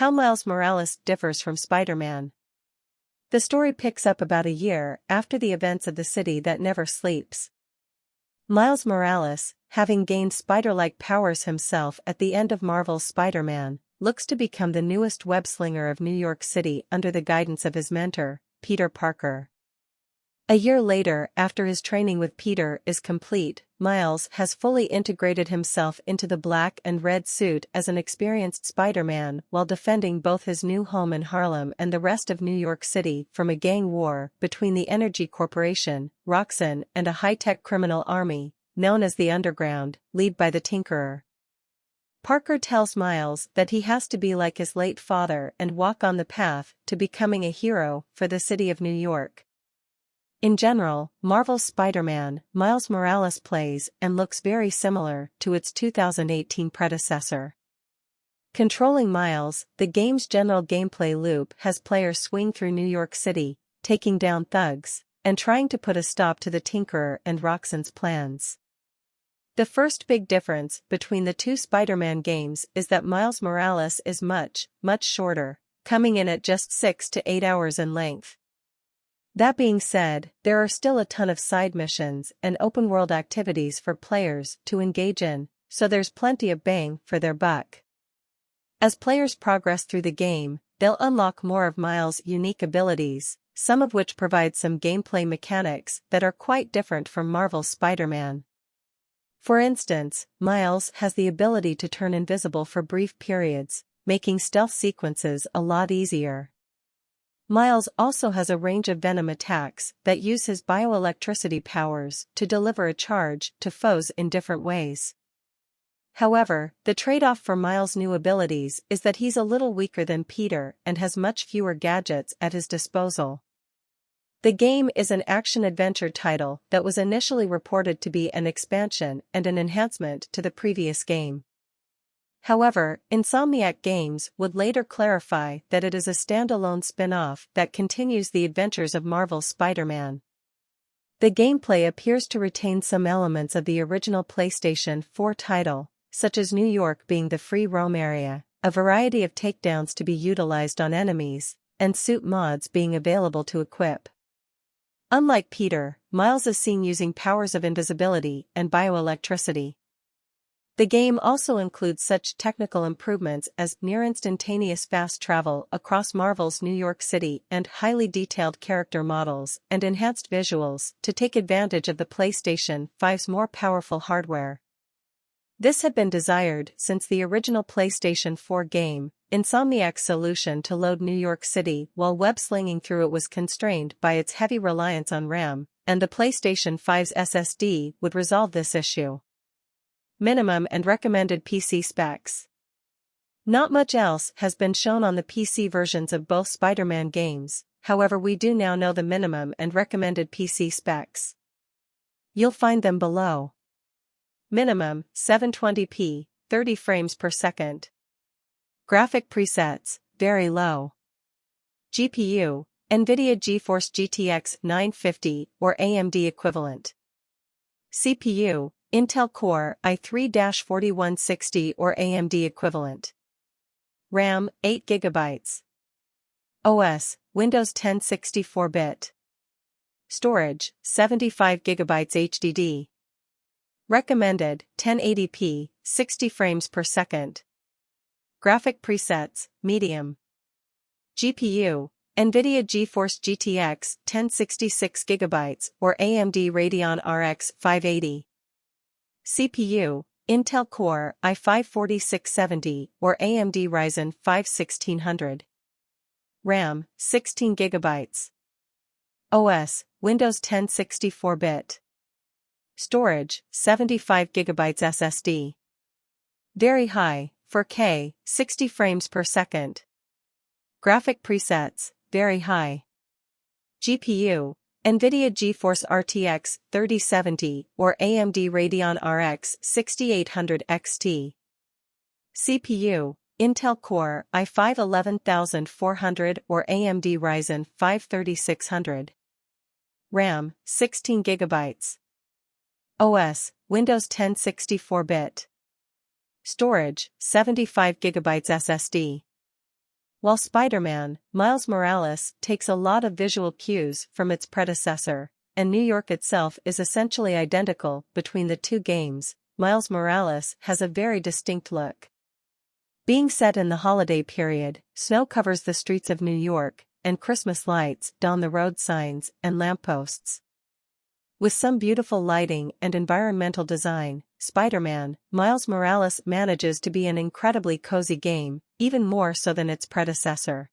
How Miles Morales differs from Spider-Man. The story picks up about a year after the events of the city that never sleeps. Miles Morales, having gained spider-like powers himself at the end of Marvel's Spider-Man, looks to become the newest web-slinger of New York City under the guidance of his mentor, Peter Parker. A year later, after his training with Peter is complete, Miles has fully integrated himself into the black and red suit as an experienced Spider-Man while defending both his new home in Harlem and the rest of New York City from a gang war between the Energy Corporation, Roxxon, and a high-tech criminal army, known as the Underground, led by the Tinkerer. Parker tells Miles that he has to be like his late father and walk on the path to becoming a hero for the city of New York. In general, Marvel's Spider-Man, Miles Morales plays and looks very similar to its 2018 predecessor. Controlling Miles, the game's general gameplay loop has players swing through New York City, taking down thugs, and trying to put a stop to the Tinkerer and Roxxon's plans. The first big difference between the two Spider-Man games is that Miles Morales is much shorter, coming in at just 6 to 8 hours in length. That being said, there are still a ton of side missions and open-world activities for players to engage in, so there's plenty of bang for their buck. As players progress through the game, they'll unlock more of Miles' unique abilities, some of which provide some gameplay mechanics that are quite different from Marvel's Spider-Man. For instance, Miles has the ability to turn invisible for brief periods, making stealth sequences a lot easier. Miles also has a range of venom attacks that use his bioelectricity powers to deliver a charge to foes in different ways. However, the trade-off for Miles' new abilities is that he's a little weaker than Peter and has much fewer gadgets at his disposal. The game is an action-adventure title that was initially reported to be an expansion and an enhancement to the previous game. However, Insomniac Games would later clarify that it is a standalone spin-off that continues the adventures of Marvel's Spider-Man. The gameplay appears to retain some elements of the original PlayStation 4 title, such as New York being the free roam area, a variety of takedowns to be utilized on enemies, and suit mods being available to equip. Unlike Peter, Miles is seen using powers of invisibility and bioelectricity. The game also includes such technical improvements as near-instantaneous fast travel across Marvel's New York City and highly detailed character models and enhanced visuals to take advantage of the PlayStation 5's more powerful hardware. This had been desired since the original PlayStation 4 game. Insomniac's solution to load New York City while web-slinging through it was constrained by its heavy reliance on RAM, and the PlayStation 5's SSD would resolve this issue. Minimum and recommended PC specs. Not much else has been shown on the PC versions of both Spider-Man games, however we do now know the minimum and recommended PC specs. You'll find them below. Minimum, 720p, 30 frames per second. Graphic presets, very low. GPU, NVIDIA GeForce GTX 950 or AMD equivalent. CPU, Intel Core i3-4160 or AMD equivalent. RAM, 8 GB. OS, Windows 10 64-bit. Storage, 75 GB HDD. Recommended, 1080p, 60 frames per second. Graphic presets, medium. GPU, NVIDIA GeForce GTX 1066 GB or AMD Radeon RX 580. CPU, Intel Core i5-4670 or AMD Ryzen 5 1600. RAM, 16 GB. OS, Windows 10 64-bit. Storage, 75 GB SSD. Very high, 4K, 60 frames per second. Graphic presets, very high. GPU, NVIDIA GeForce RTX 3070 or AMD Radeon RX 6800 XT. CPU, Intel Core i5 11400 or AMD Ryzen 5 3600. RAM, 16 GB. OS, Windows 10 64-bit. Storage, 75 GB SSD. While Spider-Man, Miles Morales takes a lot of visual cues from its predecessor, and New York itself is essentially identical between the two games. Miles Morales has a very distinct look. Being set in the holiday period, snow covers the streets of New York, and Christmas lights don the road signs and lampposts. With some beautiful lighting and environmental design, Spider-Man, Miles Morales manages to be an incredibly cozy game, even more so than its predecessor.